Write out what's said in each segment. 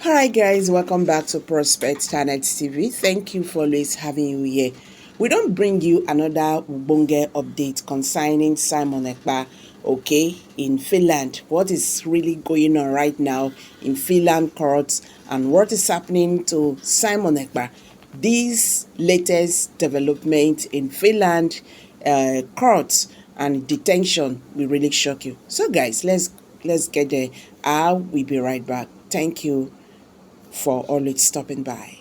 Alright guys, welcome back to Prospect Channel TV. Thank you for always having you here. We don't bring you another Ubonge update concerning Simon Ekpa, okay, in Finland. What is really going on right now in Finland courts and what is happening to Simon Ekpa. This latest development in Finland courts and detention will really shock you. So guys, let's get there. I will be right back. Thank you for always stopping by.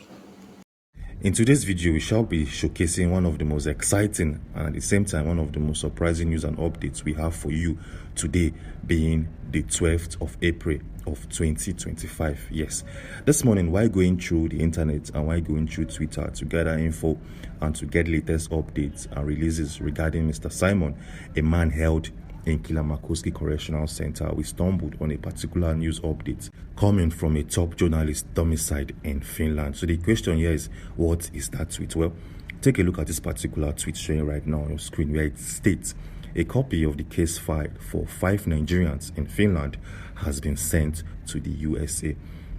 In today's video, we shall be showcasing one of the most exciting and at the same time one of the most surprising news and updates we have for you today, being the 12th of April of 2025. Yes, this morning while going through the internet and while going through Twitter to gather info and to get latest updates and releases regarding Mr. Simon, a man held in Kilamakoski Correctional Center, we stumbled on a particular news update coming from a top journalist domiciled in Finland. So the question here is, what is that tweet? Well, take a look at this particular tweet showing right now on your screen, where it states a copy of the case file for 5 Nigerians in Finland has been sent to the USA.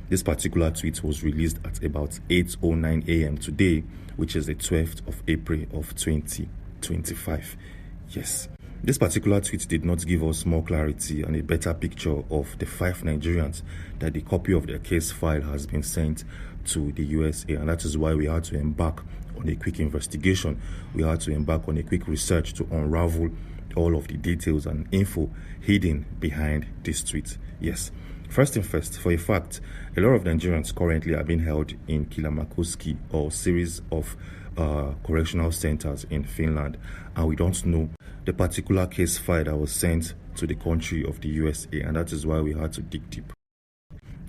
This particular tweet was released at about 8:09 a.m. today, which is the 12th of April of 2025. Yes. This particular tweet did not give us more clarity and a better picture of the 5 Nigerians that the copy of their case file has been sent to the USA, and that is why we had to embark on a quick investigation. We had to embark on a quick research to unravel all of the details and info hidden behind this tweet. Yes. First thing first, for a fact, a lot of Nigerians currently are being held in Kilamakoski or series of correctional centers in Finland, and we don't know the particular case file that was sent to the country of the USA, and that is why we had to dig deep.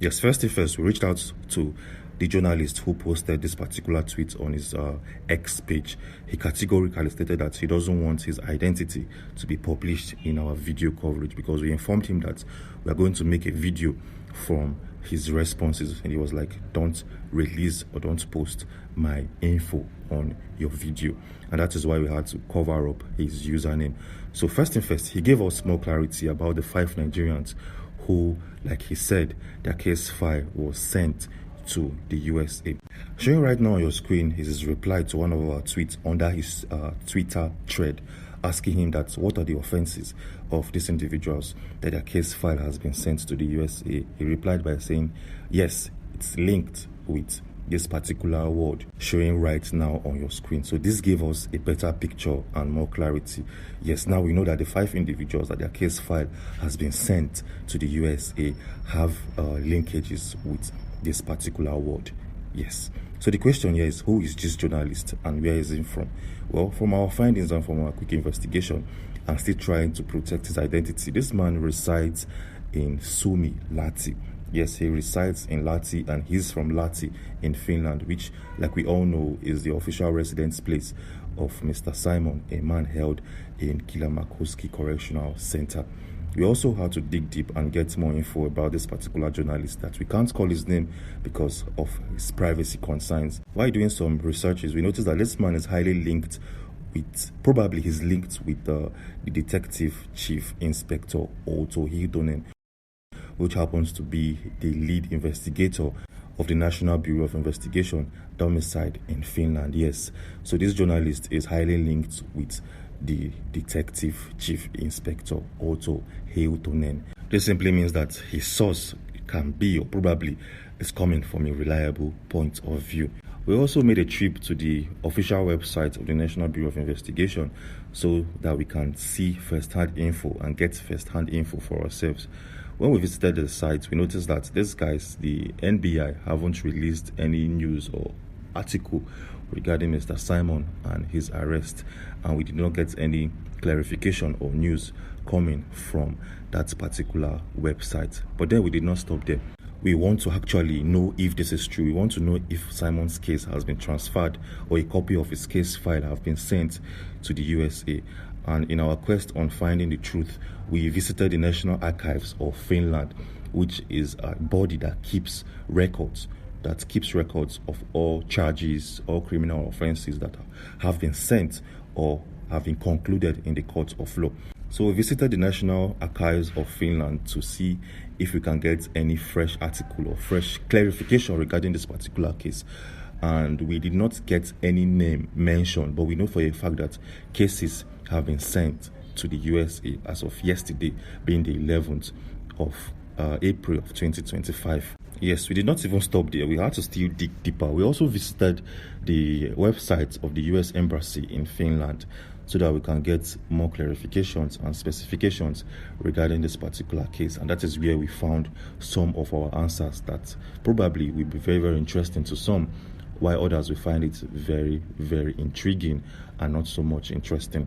Yes, first thing first, we reached out to the journalist who posted this particular tweet on his X page. He categorically stated that he doesn't want his identity to be published in our video coverage because we informed him that we are going to make a video from his responses, and he was like, don't release or don't post my info on your video, and that is why we had to cover up his username. So first thing first, he gave us more clarity about the 5 Nigerians who, like he said, their case file was sent to the USA. Showing right now on your screen is his reply to one of our tweets under his Twitter thread, asking him that what are the offenses of these individuals that their case file has been sent to the USA. He replied by saying, yes, it's linked with this particular word showing right now on your screen. So this gave us a better picture and more clarity. Yes, now we know that the 5 individuals that their case file has been sent to the USA have linkages with this particular word. Yes. So the question here is, who is this journalist and where is he from? Well, from our findings and from our quick investigation and still trying to protect his identity, this man resides in Suomi, Lahti. Yes, he resides in Lahti, and he's from Lahti in Finland, which, like we all know, is the official residence place of Mr. Simon, a man held in Kilamakoski Correctional Center. We also had to dig deep and get more info about this particular journalist that we can't call his name because of his privacy concerns. While doing some researches, we noticed that this man is highly linked with, probably he's linked with the detective chief inspector Otto Hiltonen, which happens to be the lead investigator of the National Bureau of Investigation domiciled in Finland. Yes, so this journalist is highly linked with the detective chief inspector Otto Hiltonen. This simply means that his source can be or probably is coming from a reliable point of view. We also made a trip to the official website of the National Bureau of Investigation so that we can see first-hand info and get first-hand info for ourselves. When we visited the site, we noticed that these guys, the NBI, haven't released any news or article regarding Mr. Simon and his arrest, and we did not get any clarification or news coming from that particular website. But then we did not stop there. We want to actually know if this is true. We want to know if Simon's case has been transferred or a copy of his case file have been sent to the USA. And in our quest on finding the truth, we visited the National Archives of Finland, which is a body that keeps records of all charges, all criminal offenses that have been sent or have been concluded in the court of law. So we visited the National Archives of Finland to see if we can get any fresh article or fresh clarification regarding this particular case. And we did not get any name mentioned, but we know for a fact that cases have been sent to the USA as of yesterday, being the 11th of April of 2025. Yes, we did not even stop there. We had to still dig deeper. We also visited the website of the US Embassy in Finland so that we can get more clarifications and specifications regarding this particular case. And that is where we found some of our answers that probably will be very, very interesting to some, while others will find it very, very intriguing and not so much interesting.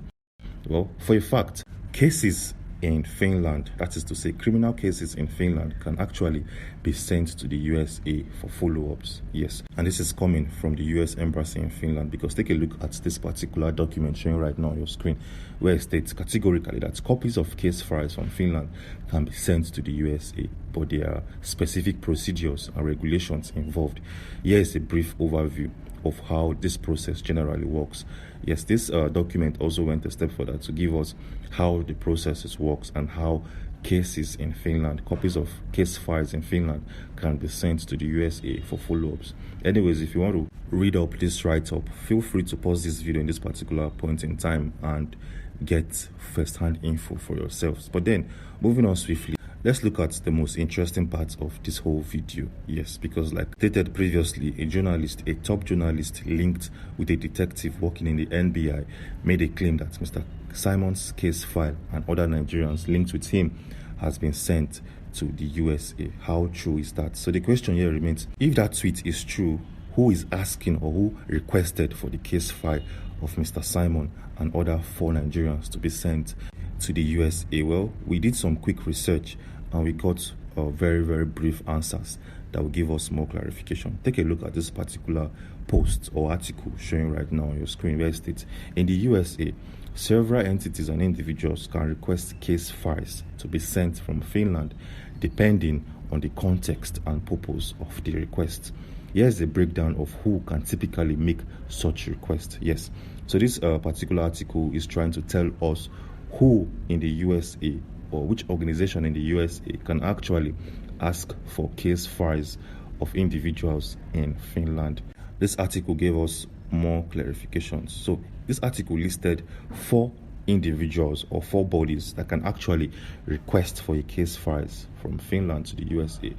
Well, for a fact, cases in Finland, that is to say, criminal cases in Finland, can actually be sent to the USA for follow-ups. Yes, and this is coming from the US Embassy in Finland, because take a look at this particular document showing right now on your screen, where it states categorically that copies of case files from Finland can be sent to the USA, but there are specific procedures and regulations involved. Here is a brief overview of how this process generally works. Yes, this document also went a step further to give us how the process works and how cases in Finland, copies of case files in Finland, can be sent to the USA for follow-ups. Anyways, if you want to read up this write-up, feel free to pause this video in this particular point in time and get first-hand info for yourselves. But then, moving on swiftly, let's look at the most interesting part of this whole video. Yes, because like stated previously, a top journalist linked with a detective working in the NBI, made a claim that Mr. Simon's case file and other Nigerians linked with him has been sent to the USA. How true is that? So the question here remains, if that tweet is true, who is asking or who requested for the case file of Mr. Simon and other 4 Nigerians to be sent to the USA? Well, we did some quick research and we got very, very brief answers that will give us more clarification. Take a look at this particular post or article showing right now on your screen, where it states, in the USA, several entities and individuals can request case files to be sent from Finland depending on the context and purpose of the request. Here's a breakdown of who can typically make such requests. Yes, so this particular article is trying to tell us who in the USA or which organization in the USA can actually ask for case files of individuals in Finland. This article gave us more clarifications. So this article listed 4 individuals or 4 bodies that can actually request for a case files from Finland to the USA.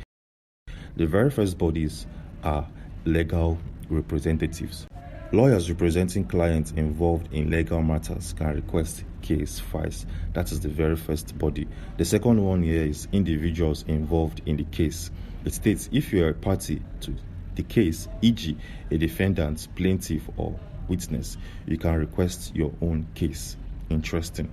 The very first bodies are legal representatives. Lawyers representing clients involved in legal matters can request case files. That is the very first body. The second one here is individuals involved in the case. It states if you are a party to the case, e.g., a defendant, plaintiff, or witness, you can request your own case. Interesting.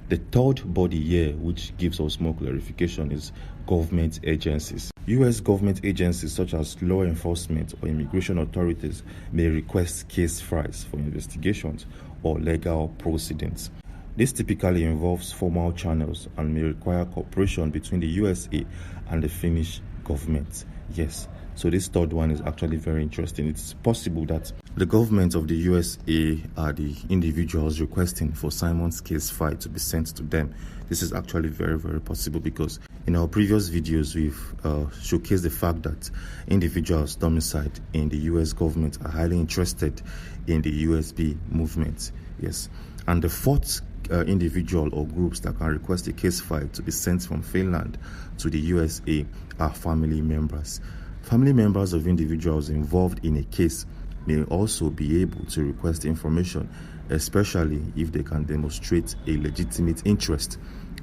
The third body here, which gives us more clarification, is government agencies. U.S. government agencies such as law enforcement or immigration authorities may request case files for investigations or legal proceedings. This typically involves formal channels and may require cooperation between the USA and the Finnish government. Yes, so this third one is actually very interesting. It's possible that the government of the USA are the individuals requesting for Simon's case file to be sent to them. This is actually very, very possible because in our previous videos, we've showcased the fact that individuals domiciled in the US government are highly interested in the USB movement. Yes, and the fourth individual or groups that can request a case file to be sent from Finland to the USA are family members. Family members of individuals involved in a case may also be able to request information, especially if they can demonstrate a legitimate interest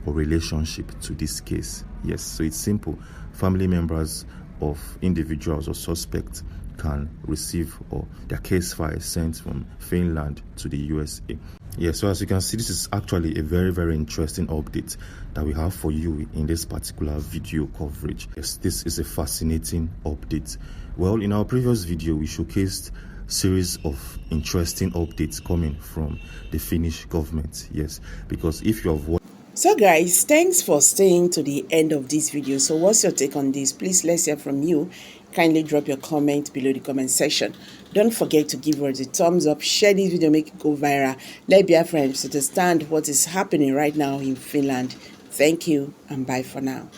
or relationship to this case. Yes, so it's simple. Family members of individuals or suspects can receive or their case file sent from Finland to the USA. Yeah, so as you can see, this is actually a very, very interesting update that we have for you in this particular video coverage. Yes, this is a fascinating update. Well, in our previous video, we showcased series of interesting updates coming from the Finnish government. Yes, because if you have watched. So guys, thanks for staying to the end of this video. So what's your take on this? Please, let's hear from you. Kindly drop your comment below the comment section. Don't forget to give us a thumbs up, share this video, make it go viral. Let your friends understand what is happening right now in Finland. Thank you and bye for now.